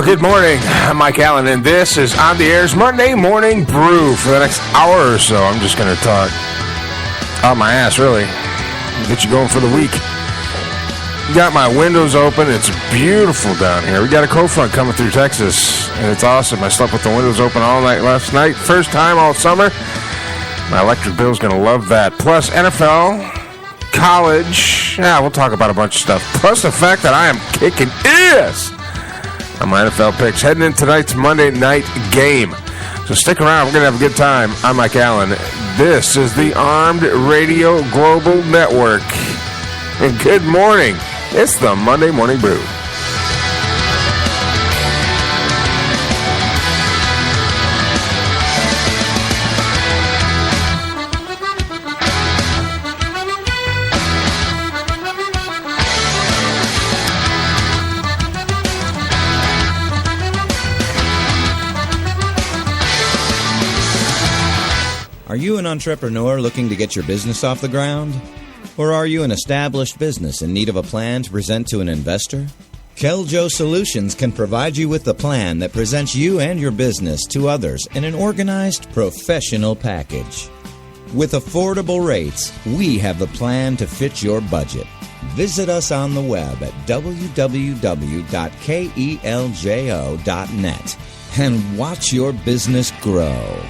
Well, good morning. I'm Mike Allen, and this is On the Air's Monday Morning Brew. For the next hour or so, I'm just going to talk out my ass, really. Get you going for the week. Got my windows open. It's beautiful down here. We got a cold front coming through Texas, and it's awesome. I slept with the windows open all night last night. First time all summer. My electric bill's going to love that. Plus NFL, college. Yeah, we'll talk about a bunch of stuff. Plus the fact that I am kicking ass on my NFL picks heading into tonight's Monday night game. So stick around. We're going to have a good time. I'm Mike Allen. This is the Armed Radio Global Network. And good morning. It's the Monday Morning Brew. Are you an entrepreneur looking to get your business off the ground? Or are you an established business in need of a plan to present to an investor? Keljo Solutions can provide you with the plan that presents you and your business to others in an organized, professional package. With affordable rates, we have the plan to fit your budget. Visit us on the web at www.keljo.net and watch your business grow.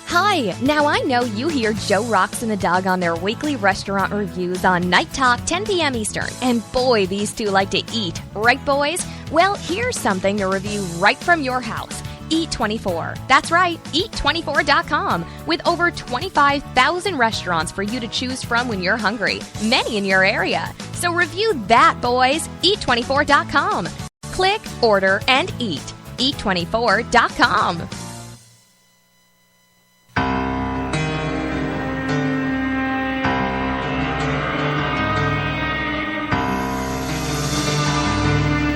Hi, now I know you hear Joe Rocks and the Dog on their weekly restaurant reviews on Night Talk, 10 p.m. Eastern. And boy, these two like to eat. Right, boys? Well, here's something to review right from your house. Eat24. That's right, Eat24.com. With over 25,000 restaurants for you to choose from when you're hungry. Many in your area. So review that, boys. Eat24.com. Click, order, and eat. Eat24.com.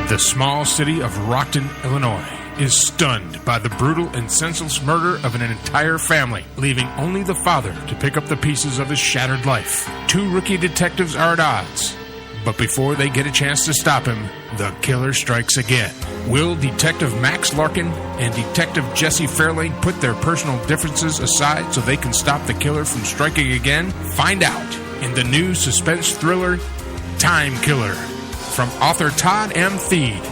The small city of Rockton, Illinois, is stunned by the brutal and senseless murder of an entire family, leaving only the father to pick up the pieces of his shattered life. Two rookie detectives are at odds, but before they get a chance to stop him, the killer strikes again. Will Detective Max Larkin and Detective Jesse Fairlane put their personal differences aside so they can stop the killer from striking again? Find out in the new suspense thriller, Time Killer, from author Todd M. Thede.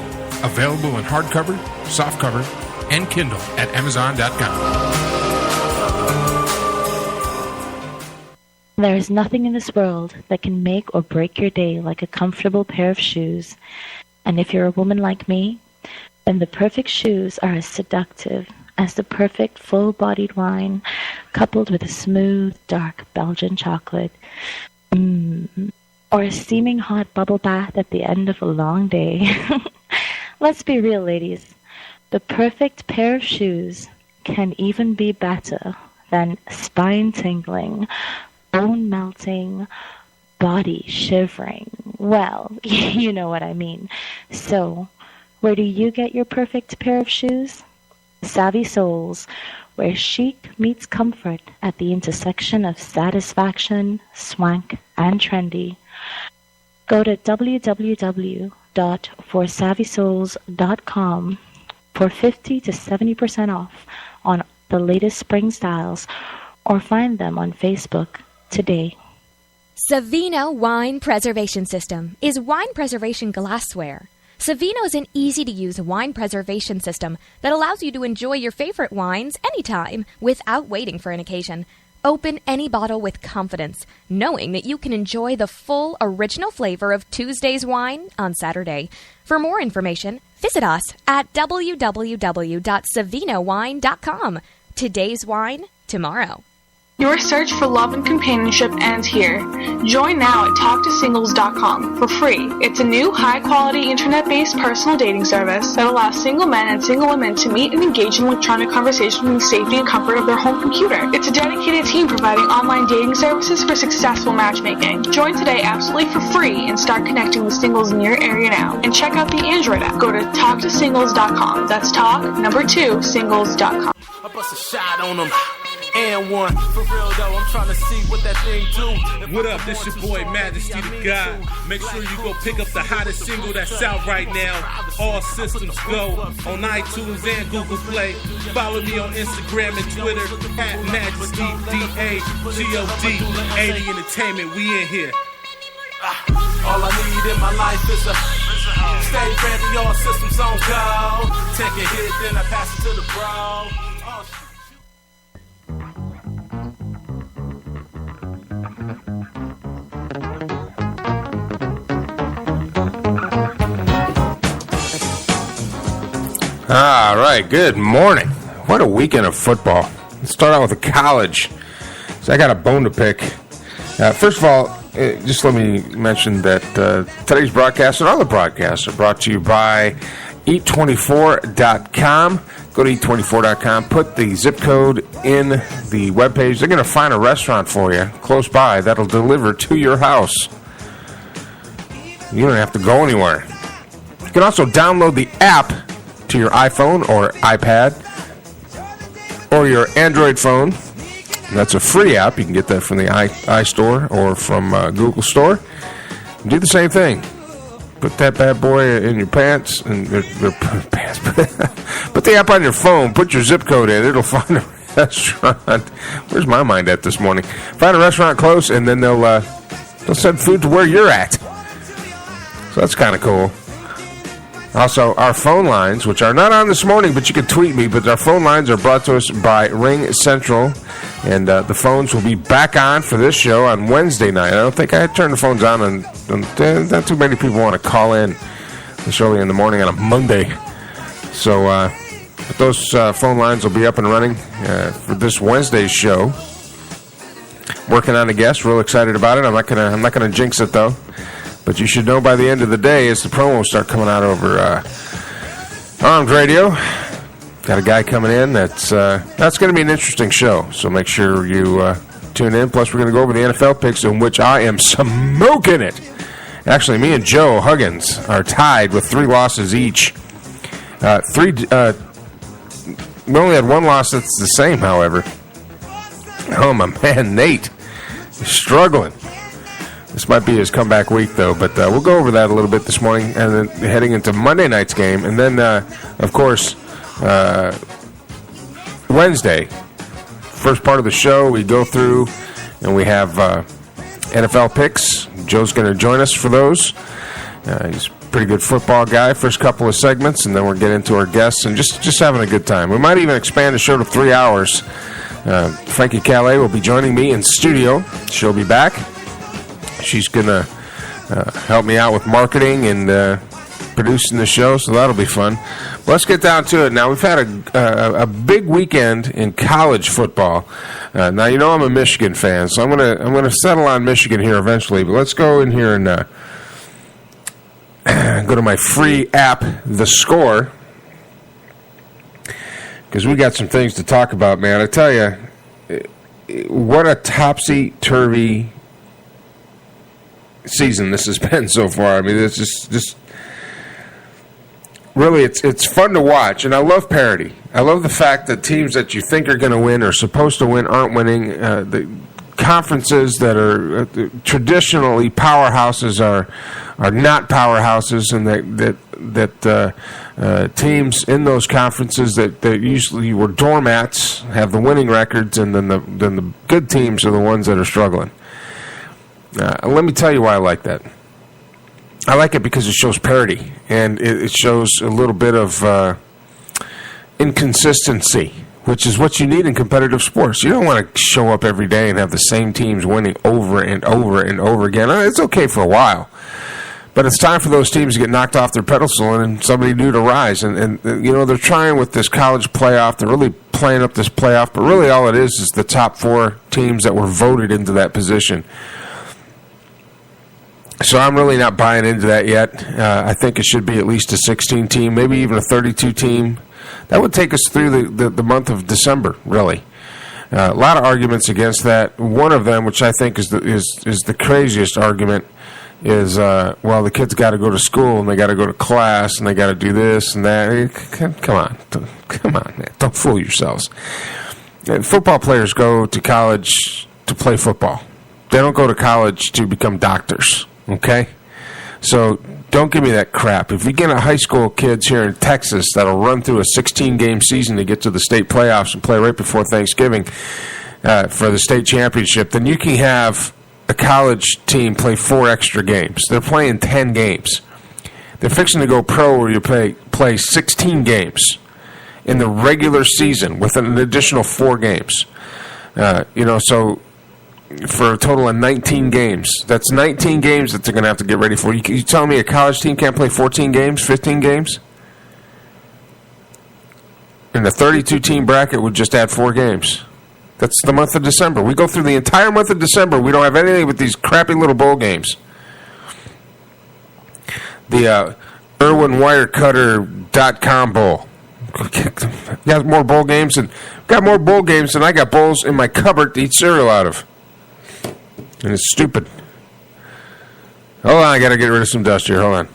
Available in hardcover, softcover, and Kindle at Amazon.com. There is nothing in this world that can make or break your day like a comfortable pair of shoes. And if you're a woman like me, then the perfect shoes are as seductive as the perfect full-bodied wine coupled with a smooth, dark Belgian chocolate. Or a steaming hot bubble bath at the end of a long day. Let's be real, ladies. The perfect pair of shoes can even be better than spine-tingling, bone-melting, body-shivering. Well, you know what I mean. So, where do you get your perfect pair of shoes? Savvy Souls, where chic meets comfort at the intersection of satisfaction, swank, and trendy. Go to www.forsavvysouls.com for 50 to 70% off on the latest spring styles, or find them on Facebook today. Savino Wine Preservation System is wine preservation glassware. Savino is an easy-to-use wine preservation system that allows you to enjoy your favorite wines anytime without waiting for an occasion. Open any bottle with confidence, knowing that you can enjoy the full original flavor of Tuesday's wine on Saturday. For more information, visit us at www.savinowine.com. Today's wine, tomorrow. Your search for love and companionship ends here. Join now at TalkToSingles.com for free. It's a new, high-quality, internet-based personal dating service that allows single men and single women to meet and engage in electronic conversation in the safety and comfort of their home computer. It's a dedicated team providing online dating services for successful matchmaking. Join today absolutely for free and start connecting with singles in your area now. And check out the Android app. Go to TalkToSingles.com. That's talk, number 2, singles.com. I bust a shot on them. and one. For real though, I'm trying to see what that thing do. What up, this your boy Majesty the God. Make sure you go pick up the hottest single that's out right now. All systems go on iTunes and Google Play. Follow me on Instagram and Twitter at Majesty DAGOD 80 Entertainment. We in here. All I need in my life is a stay ready, all systems on go. Take a hit, then I pass it to the bro. All right, good morning. What a weekend of football. Let's start out with the college. So I got a bone to pick. First of all, just let me mention that today's broadcast and other broadcasts are brought to you by eat24.com. Go to eat24.com, put the zip code in the webpage. They're going to find a restaurant for you close by that'll deliver to your house. You don't have to go anywhere. You can also download the app to your iPhone or iPad or your Android phone. That's a free app. You can get that from the iStore or from Google Store. Do the same thing. Put that bad boy in your pants and pants. Put the app on your phone. Put your zip code in. It'll find a restaurant. Where's my mind at this morning? Find a restaurant close, and then they'll send food to where you're at. So that's kind of cool. Also, our phone lines, which are not on this morning, but you can tweet me, but our phone lines are brought to us by Ring Central, and the phones will be back on for this show on Wednesday night. I don't think I turned the phones on, and not too many people want to call in this early in the morning on a Monday. So but those phone lines will be up and running for this Wednesday's show. Working on a guest, real excited about it. I'm not gonna jinx it though. But you should know by the end of the day as the promos start coming out over Armed Radio. Got a guy coming in that's going to be an interesting show. So make sure you tune in. Plus, we're going to go over the NFL picks in which I am smoking it. Actually, me and Joe Huggins are tied with 3 losses each. We only had 1 loss that's the same, however. Oh, my man, Nate is struggling. This might be his comeback week, though, but we'll go over that a little bit this morning, and then heading into Monday night's game, and then, of course, Wednesday, first part of the show, we go through, and we have NFL picks. Joe's going to join us for those. He's a pretty good football guy. First couple of segments, and then we'll get into our guests and just having a good time. We might even expand the show to 3 hours. Frankie Calais will be joining me in studio. She'll be back. She's going to help me out with marketing and producing the show, so that'll be fun. But let's get down to it. Now, we've had a big weekend in college football. Now, you know I'm a Michigan fan, so I'm gonna settle on Michigan here eventually. But let's go in here and go to my free app, The Score, because we got some things to talk about, man. I tell you, what a topsy-turvy season this has been so far. I mean, it's just really, it's fun to watch, and I love parity. I love the fact that teams that you think are going to win or supposed to win aren't winning. The conferences that are traditionally powerhouses are not powerhouses, and that teams in those conferences that usually were doormats have the winning records, and then the good teams are the ones that are struggling. Let me tell you why I like that. I like it because it shows parity, and it shows a little bit of inconsistency, which is what you need in competitive sports. You don't want to show up every day and have the same teams winning over and over and over again. It's okay for a while, but it's time for those teams to get knocked off their pedestal and somebody new to rise. And you know, they're trying with this college playoff. They're really playing up this playoff, but really all it is the top 4 teams that were voted into that position. So I'm really not buying into that yet. I think it should be at least a 16 team, maybe even a 32 team. That would take us through the month of December, really. A lot of arguments against that. One of them, which I think is the craziest argument, is well, the kids got to go to school and they got to go to class and they got to do this and that. Come on, man, don't fool yourselves. And football players go to college to play football. They don't go to college to become doctors, okay? So don't give me that crap. If you get a high school kids here in Texas that'll run through a 16-game season to get to the state playoffs and play right before Thanksgiving for the state championship, then you can have a college team play 4 extra games. They're playing 10 games. They're fixing to go pro where you play 16 games in the regular season with an additional 4 games. So for a total of 19 games. That's 19 games that they're going to have to get ready for. You telling me a college team can't play 14 games, 15 games? And the 32-team bracket would just add 4 games. That's the month of December. We go through the entire month of December. We don't have anything but these crappy little bowl games. The IrwinWirecutter.com Bowl. Got more bowl games than I got bowls in my cupboard to eat cereal out of. And it's stupid. Hold on, I got to get rid of some dust here. Hold on.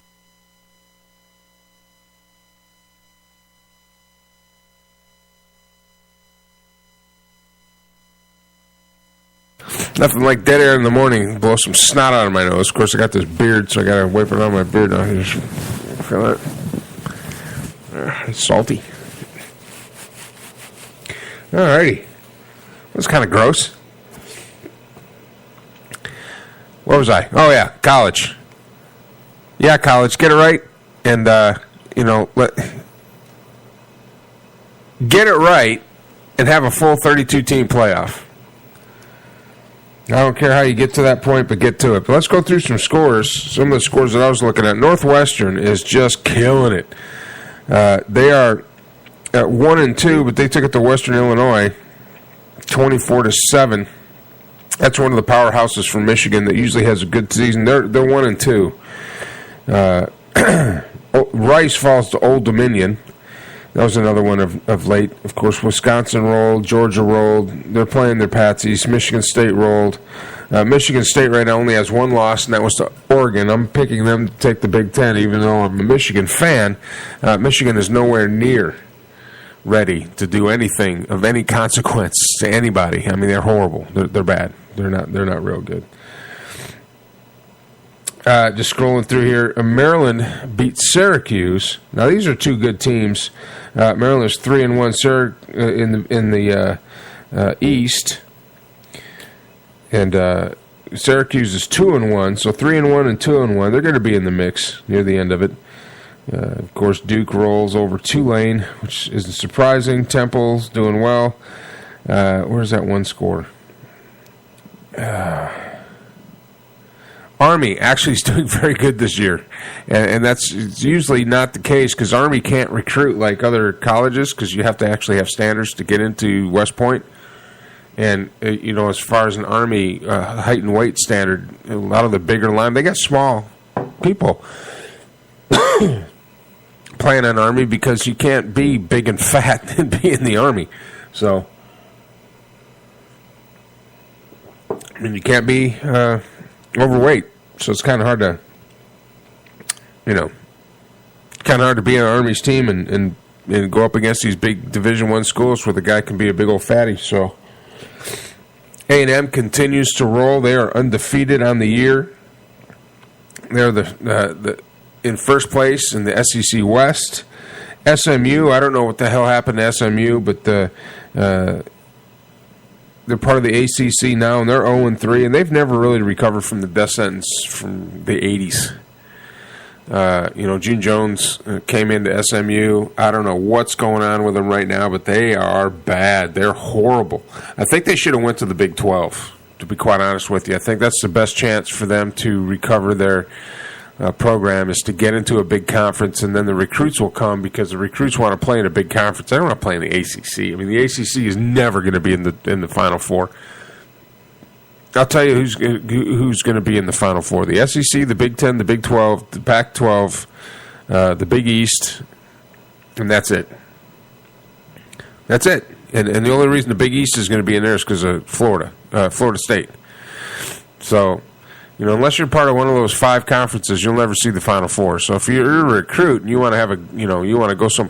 Nothing like dead air in the morning. Blow some snot out of my nose. Of course, I got this beard, so I got to wipe it on my beard now. Feel it? It's salty. Alrighty. That's kind of gross. Where was I? Oh, yeah, college. Yeah, college. Get it right. And, get it right and have a full 32-team playoff. I don't care how you get to that point, but get to it. But let's go through some scores. Some of the scores that I was looking at. Northwestern is just killing it. They are at 1-2, but they took it to Western Illinois 24-7. That's one of the powerhouses from Michigan that usually has a good season. They're 1-2. Rice falls to Old Dominion. That was another one of late. Of course, Wisconsin rolled. Georgia rolled. They're playing their patsies. Michigan State rolled. Michigan State right now only has 1 loss, and that was to Oregon. I'm picking them to take the Big Ten, even though I'm a Michigan fan. Michigan is nowhere near ready to do anything of any consequence to anybody. I mean, they're horrible. They're bad. They're not real good. Just scrolling through here, Maryland beat Syracuse. Now these are 2 good teams. Maryland is 3-1 in the East, and Syracuse is 2-1. So 3-1 and 2-1. They're going to be in the mix near the end of it. Of course, Duke rolls over Tulane, which isn't surprising. Temple's doing well. Where's that one score? Army actually is doing very good this year, and that's usually not the case because Army can't recruit like other colleges because you have to actually have standards to get into West Point. And, as far as an Army height and weight standard, a lot of the bigger line, they got small people playing on Army because you can't be big and fat and be in the Army. So, I mean, you can't be overweight, so it's kind of hard to, be on Army's team and go up against these big Division I schools where the guy can be a big old fatty. So A&M continues to roll. They are undefeated on the year. They're the in first place in the SEC West. SMU, I don't know what the hell happened to SMU, but they're part of the ACC now, and they're 0-3, and they've never really recovered from the death sentence from the 80s. June Jones came into SMU. I don't know what's going on with them right now, but they are bad. They're horrible. I think they should have went to the Big 12, to be quite honest with you. I think that's the best chance for them to recover their program is to get into a big conference, and then the recruits will come because the recruits want to play in a big conference. They don't want to play in the ACC. I mean, the ACC is never going to be in the Final Four. I'll tell you who's going to be in the Final Four: the SEC, the Big 10, the Big 12, the Pac-12, the Big East, and that's it. That's it. And the only reason the Big East is going to be in there is because of Florida State. So, unless you're part of one of those 5 conferences, you'll never see the Final Four. So if you're a recruit and you want to have you want to go some